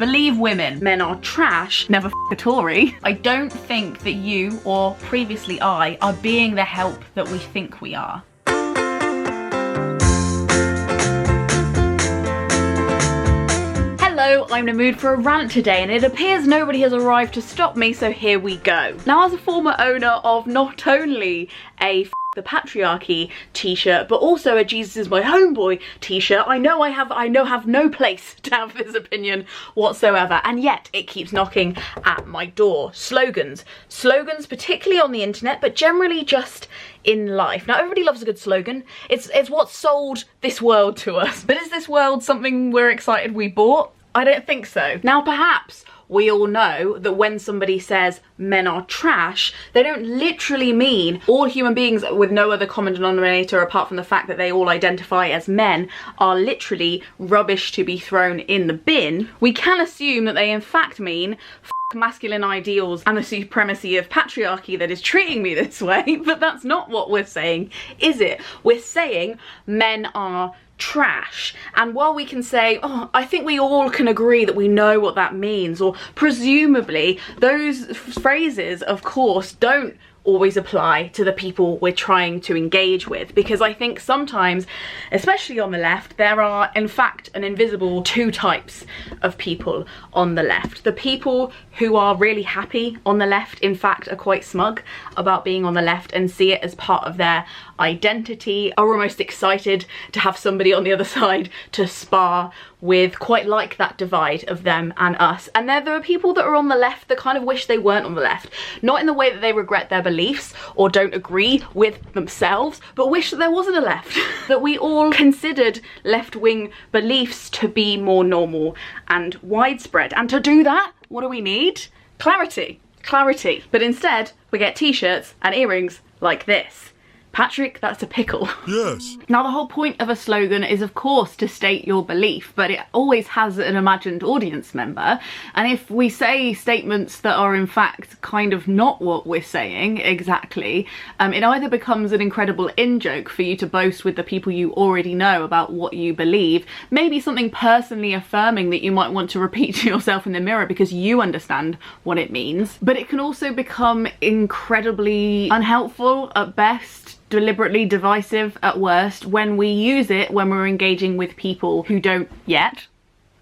believe women, men are trash, never f a Tory. I don't think that you, or previously I, are being the help that we think we are. Hello, I'm in the mood for a rant today, and it appears nobody has arrived to stop me, so here we go. Now, as a former owner of not only a F the patriarchy t-shirt, but also a Jesus is my homeboy t-shirt, I know have no place to have this opinion whatsoever, and yet it keeps knocking at my door. Slogans, particularly on the internet, but generally just in life. Now, everybody loves a good slogan. It's what sold this world to us. But is this world something we're excited we bought? I don't think so. Now, perhaps we all know that when somebody says men are trash, they don't literally mean all human beings with no other common denominator apart from the fact that they all identify as men are literally rubbish to be thrown in the bin. We can assume that they in fact mean masculine ideals and the supremacy of patriarchy that is treating me this way, but that's not what we're saying, is it? We're saying men are trash. And while we can say, oh, I think we all can agree that we know what that means, or presumably those phrases of course don't always apply to the people we're trying to engage with, because I think sometimes, especially on the left, there are in fact an invisible two types of people on the left. The people who are really happy on the left, in fact are quite smug about being on the left and see it as part of their identity, are almost excited to have somebody on the other side to spar with, quite like that divide of them and us. And there are people that are on the left that kind of wish they weren't on the left, not in the way that they regret their beliefs or don't agree with themselves, but wish that there wasn't a left, that we all considered left-wing beliefs to be more normal and widespread. And to do that, what do we need? Clarity. But instead we get t-shirts and earrings like this. Patrick, that's a pickle. Yes. Now, the whole point of a slogan is, of course, to state your belief, but it always has an imagined audience member. And if we say statements that are in fact kind of not what we're saying exactly, it either becomes an incredible in-joke for you to boast with the people you already know about what you believe, maybe something personally affirming that you might want to repeat to yourself in the mirror because you understand what it means. But it can also become incredibly unhelpful at best, deliberately divisive at worst, when we use it when we're engaging with people who don't yet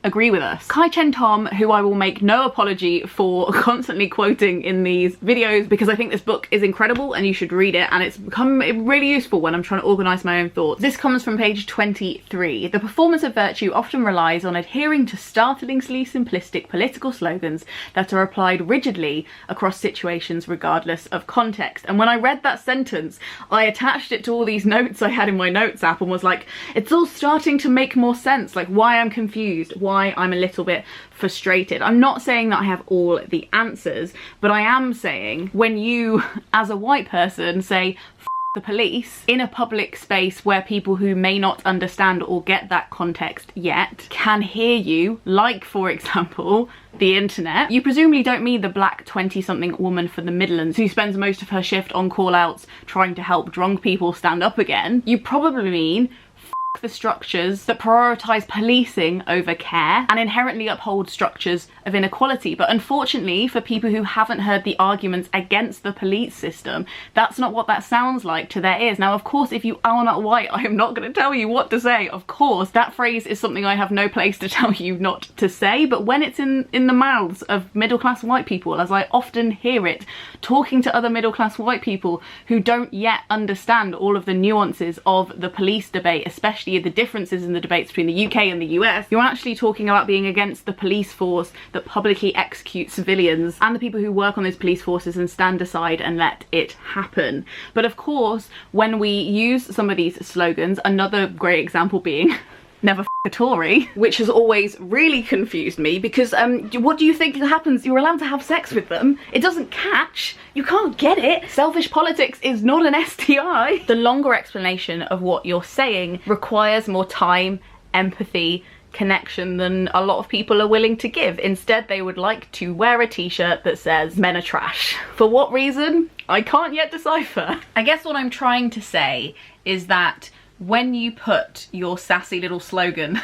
agree with us. Kai Chen Tom, who I will make no apology for constantly quoting in these videos because I think this book is incredible and you should read it, and it's become really useful when I'm trying to organise my own thoughts. This comes from page 23. The performance of virtue often relies on adhering to startlingly simplistic political slogans that are applied rigidly across situations regardless of context. And when I read that sentence, I attached it to all these notes I had in my notes app and was like, it's all starting to make more sense, like why I'm confused, why I'm a little bit frustrated. I'm not saying that I have all the answers, but I am saying when you, as a white person, say F the police in a public space where people who may not understand or get that context yet can hear you, like for example the internet, you presumably don't mean the black 20-something woman from the Midlands who spends most of her shift on call-outs trying to help drunk people stand up again. You probably mean the structures that prioritise policing over care and inherently uphold structures of inequality. But unfortunately for people who haven't heard the arguments against the police system, that's not what that sounds like to their ears. Now, of course, if you are not white, I am not going to tell you what to say. Of course, that phrase is something I have no place to tell you not to say, but when it's in the mouths of middle-class white people, as I often hear it, talking to other middle-class white people who don't yet understand all of the nuances of the police debate, especially the differences in the debates between the UK and the US, you're actually talking about being against the police force that publicly executes civilians and the people who work on those police forces and stand aside and let it happen. But of course, when we use some of these slogans, another great example being never f a Tory, which has always really confused me because what do you think happens? You're allowed to have sex with them. It doesn't catch. You can't get it. Selfish politics is not an STI. The longer explanation of what you're saying requires more time, empathy, connection than a lot of people are willing to give. Instead, they would like to wear a t-shirt that says men are trash. For what reason? I can't yet decipher. I guess what I'm trying to say is that when you put your sassy little slogan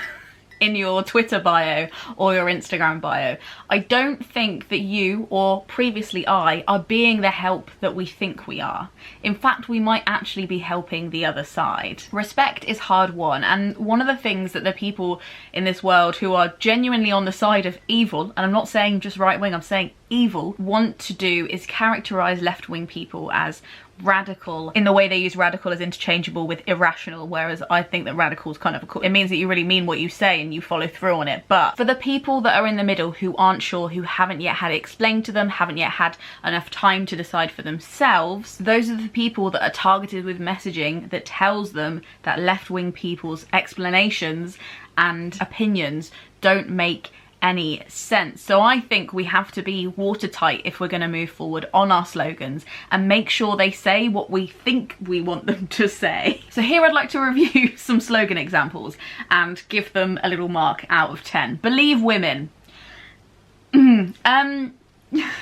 in your Twitter bio or your Instagram bio. I don't think that you, or previously I, are being the help that we think we are. In fact, we might actually be helping the other side. Respect is hard won, and one of the things that the people in this world who are genuinely on the side of evil, and I'm not saying just right wing, I'm saying evil, want to do is characterize left-wing people as radical, in the way they use radical as interchangeable with irrational, whereas I think that radical is kind of it means that you really mean what you say and you follow through on it. But for the people that are in the middle who aren't sure, who haven't yet had it explained to them, haven't yet had enough time to decide for themselves, those are the people that are targeted with messaging that tells them that left-wing people's explanations and opinions don't make any sense. So I think we have to be watertight if we're going to move forward on our slogans and make sure they say what we think we want them to say. So here I'd like to review some slogan examples and give them a little mark out of 10. Believe women.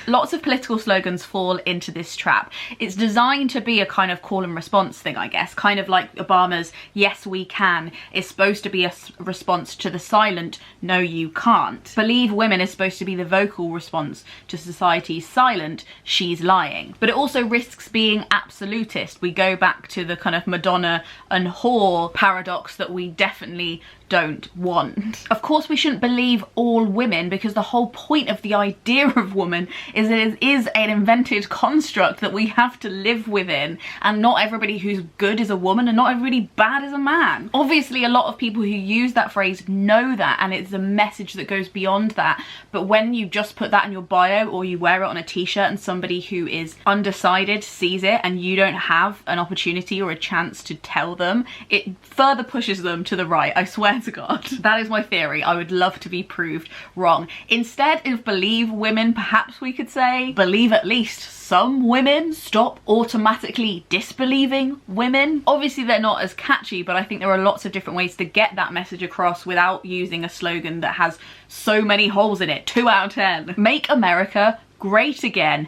Lots of political slogans fall into this trap. It's designed to be a kind of call and response thing, I guess, kind of like Obama's "Yes, we can" is supposed to be a response to the silent "No, you can't." Believe women is supposed to be the vocal response to society's silent "She's lying." But it also risks being absolutist. We go back to the kind of Madonna and whore paradox that we definitely don't want. Of course, we shouldn't believe all women, because the whole point of the idea of woman is that it is an invented construct that we have to live within, and not everybody who's good is a woman and not everybody bad is a man. Obviously, a lot of people who use that phrase know that, and it's a message that goes beyond that. But when you just put that in your bio or you wear it on a t-shirt and somebody who is undecided sees it and you don't have an opportunity or a chance to tell them, it further pushes them to the right. I swear to God. That is my theory. I would love to be proved wrong. Instead of believe women, perhaps we could say believe at least some women. Stop automatically disbelieving women. Obviously they're not as catchy, but I think there are lots of different ways to get that message across without using a slogan that has so many holes in it. 2 out of 10. Make America great again.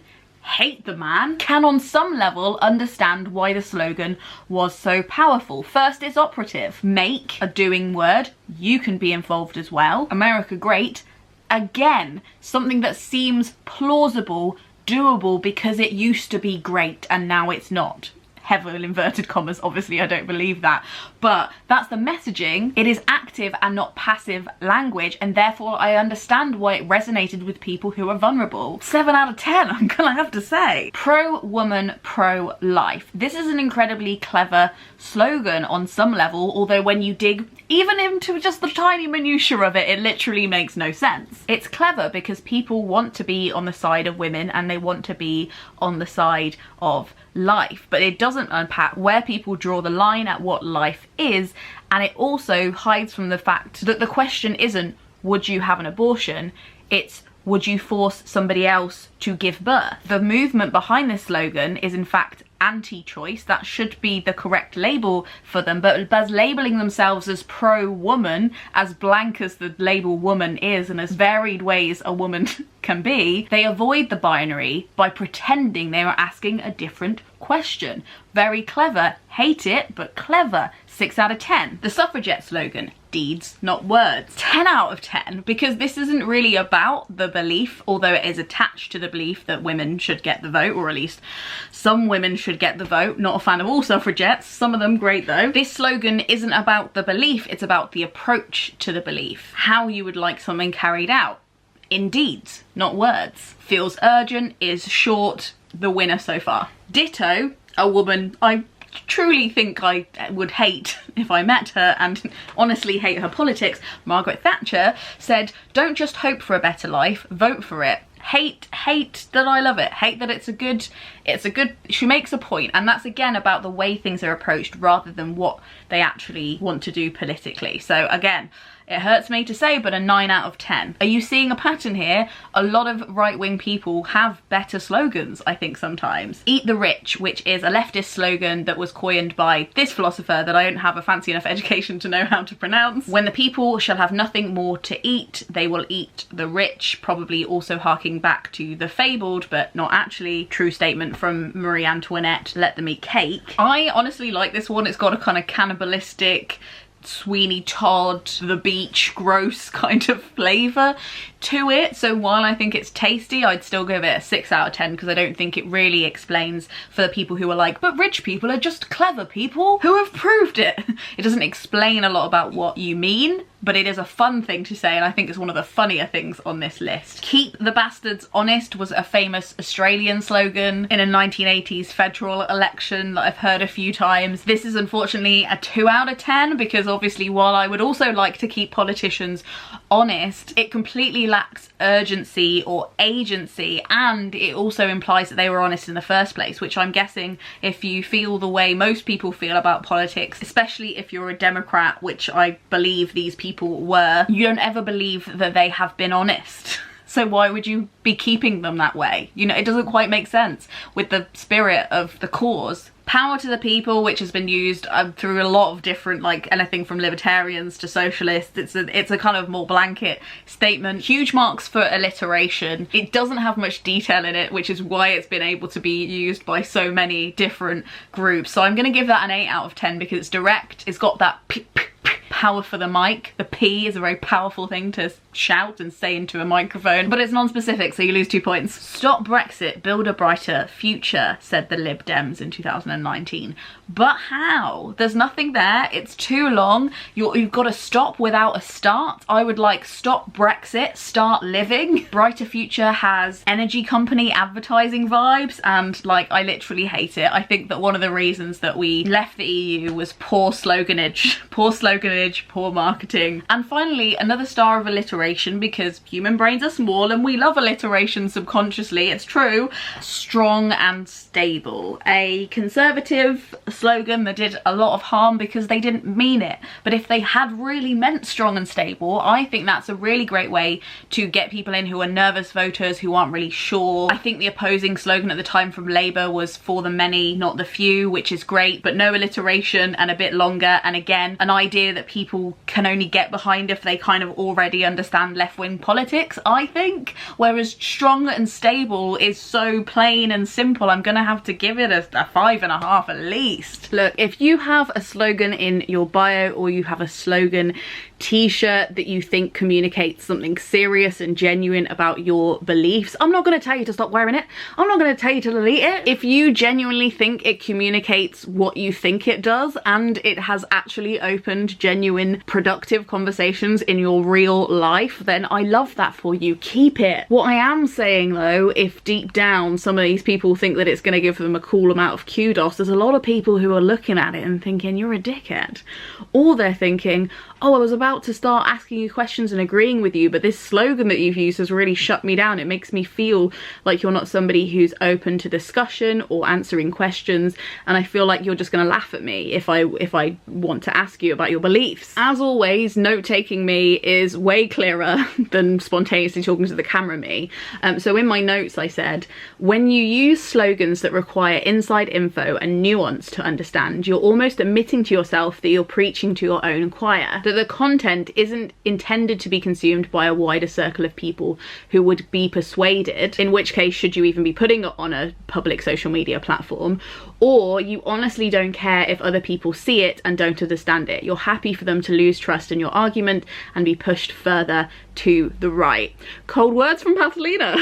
Hate the man, can on some level understand why the slogan was so powerful. First, it's operative. Make, a doing word, you can be involved as well. America great, again, something that seems plausible, doable, because it used to be great and now it's not. Heavily inverted commas, obviously I don't believe that, but that's the messaging. It is active and not passive language, and therefore I understand why it resonated with people who are vulnerable. 7 out of 10, I'm gonna have to say. Pro-woman, pro-life. This is an incredibly clever slogan on some level, although when you dig even into just the tiny minutiae of it, it literally makes no sense. It's clever because people want to be on the side of women and they want to be on the side of life, but it doesn't unpack where people draw the line at what life is, and it also hides from the fact that the question isn't would you have an abortion, it's would you force somebody else to give birth. The movement behind this slogan is in fact anti-choice. That should be the correct label for them, but as labeling themselves as pro-woman, as blank as the label woman is and as varied ways a woman can be, they avoid the binary by pretending they are asking a different question. Very clever. Hate it, but clever. 6 out of 10. The suffragette slogan, deeds, not words. 10 out of 10, because this isn't really about the belief, although it is attached to the belief that women should get the vote, or at least some women should get the vote. Not a fan of all suffragettes, some of them great though. This slogan isn't about the belief, it's about the approach to the belief. How you would like something carried out. In deeds, not words. Feels urgent, is short, the winner so far. Ditto, a woman I truly think I would hate if I met her, and honestly hate her politics, Margaret Thatcher, said, don't just hope for a better life, vote for it. Hate that I love it, hate that it's a good, she makes a point, and that's again about the way things are approached rather than what they actually want to do politically. So again, it hurts me to say, but a 9 out of 10. Are you seeing a pattern here? A lot of right-wing people have better slogans, I think, sometimes. Eat the rich, which is a leftist slogan that was coined by this philosopher that I don't have a fancy enough education to know how to pronounce. When the people shall have nothing more to eat, they will eat the rich, probably also harking back to the fabled, but not actually, true statement from Marie Antoinette, let them eat cake. I honestly like this one. It's got a kind of cannibalistic, Sweeney Todd, the beach, gross kind of flavour to it. So while I think it's tasty, I'd still give it a 6 out of 10 because I don't think it really explains for the people who are like, but rich people are just clever people who have proved it. It doesn't explain a lot about what you mean, but it is a fun thing to say, and I think it's one of the funnier things on this list. Keep the bastards honest was a famous Australian slogan in a 1980s federal election that I've heard a few times. This is unfortunately a 2 out of 10 because obviously while I would also like to keep politicians honest, it completely lacks urgency or agency, and it also implies that they were honest in the first place, which I'm guessing if you feel the way most people feel about politics, especially if you're a Democrat, which I believe these people were, you don't ever believe that they have been honest. So why would you be keeping them that way? You know, it doesn't quite make sense with the spirit of the cause. Power to the people, which has been used through a lot of different, like anything from libertarians to socialists. It's a kind of more blanket statement. Huge marks for alliteration. It doesn't have much detail in it, which is why it's been able to be used by so many different groups. So I'm going to give that an 8 out of 10 because it's direct. It's got that power for the mic. The P is a very powerful thing to shout and say into a microphone, but it's non-specific, so you lose 2 points. Stop Brexit, build a brighter future, said the Lib Dems in 2019. But how? There's nothing there. It's too long. You've got to stop without a start. I would like stop Brexit, start living. Brighter future has energy company advertising vibes, and like I literally hate it. I think that one of the reasons that we left the EU was poor sloganage, poor marketing. And finally, another star of alliteration, because human brains are small and we love alliteration subconsciously, it's true. Strong and stable. A conservative slogan that did a lot of harm because they didn't mean it. But if they had really meant strong and stable, I think that's a really great way to get people in who are nervous voters, who aren't really sure. I think the opposing slogan at the time from Labour was for the many, not the few, which is great, but no alliteration and a bit longer. And again, an idea that people can only get behind if they kind of already understand left-wing politics, I think. Whereas strong and stable is so plain and simple, I'm gonna have to give it a 5.5 at least. Look, if you have a slogan in your bio or you have a slogan t-shirt that you think communicates something serious and genuine about your beliefs, I'm not going to tell you to stop wearing it. I'm not going to tell you to delete it. If you genuinely think it communicates what you think it does and it has actually opened genuine productive conversations in your real life, then I love that for you. Keep it. What I am saying though, if deep down some of these people think that it's going to give them a cool amount of kudos, there's a lot of people who are looking at it and thinking you're a dickhead, or they're thinking, oh, I was about to start asking you questions and agreeing with you, but this slogan that you've used has really shut me down. It makes me feel like you're not somebody who's open to discussion or answering questions, and I feel like you're just going to laugh at me if I want to ask you about your beliefs. As always, note-taking me is way clearer than spontaneously talking to the camera me. So in my notes I said, when you use slogans that require inside info and nuance to understand, you're almost admitting to yourself that you're preaching to your own choir, that the content isn't intended to be consumed by a wider circle of people who would be persuaded, in which case should you even be putting it on a public social media platform, or you honestly don't care if other people see it and don't understand it. You're happy for them to lose trust in your argument and be pushed further to the right. Cold words from Pathelina.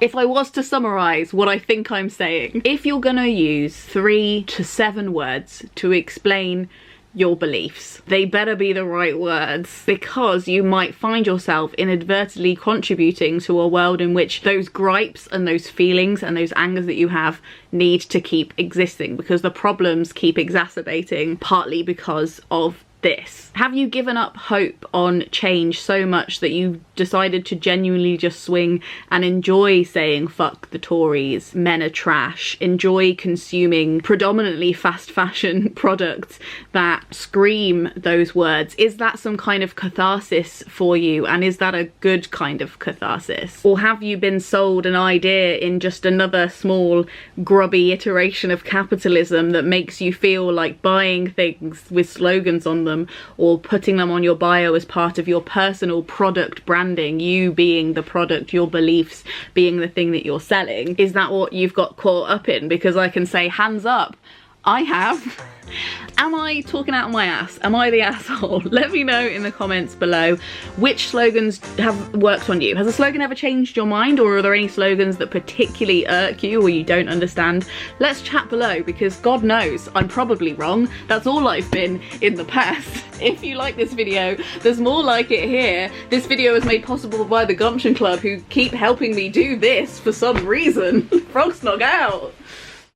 If I was to summarise what I think I'm saying, if you're gonna use 3 to 7 words to explain your beliefs, they better be the right words, because you might find yourself inadvertently contributing to a world in which those gripes and those feelings and those angers that you have need to keep existing, because the problems keep exacerbating, partly because of this. Have you given up hope on change so much that you decided to genuinely just swing and enjoy saying fuck the Tories, men are trash, enjoy consuming predominantly fast fashion products that scream those words? Is that some kind of catharsis for you, and is that a good kind of catharsis? Or have you been sold an idea in just another small grubby iteration of capitalism that makes you feel like buying things with slogans on them or putting them on your bio as part of your personal product branding, you being the product, your beliefs being the thing that you're selling? Is that what you've got caught up in? Because I can say hands up, I have. Am I talking out of my ass? Am I the asshole? Let me know in the comments below which slogans have worked on you. Has a slogan ever changed your mind, or are there any slogans that particularly irk you or you don't understand? Let's chat below, because God knows I'm probably wrong. That's all I've been in the past. If you like this video, there's more like it here. This video is made possible by the Gumption Club, who keep helping me do this for some reason. Frog snog out.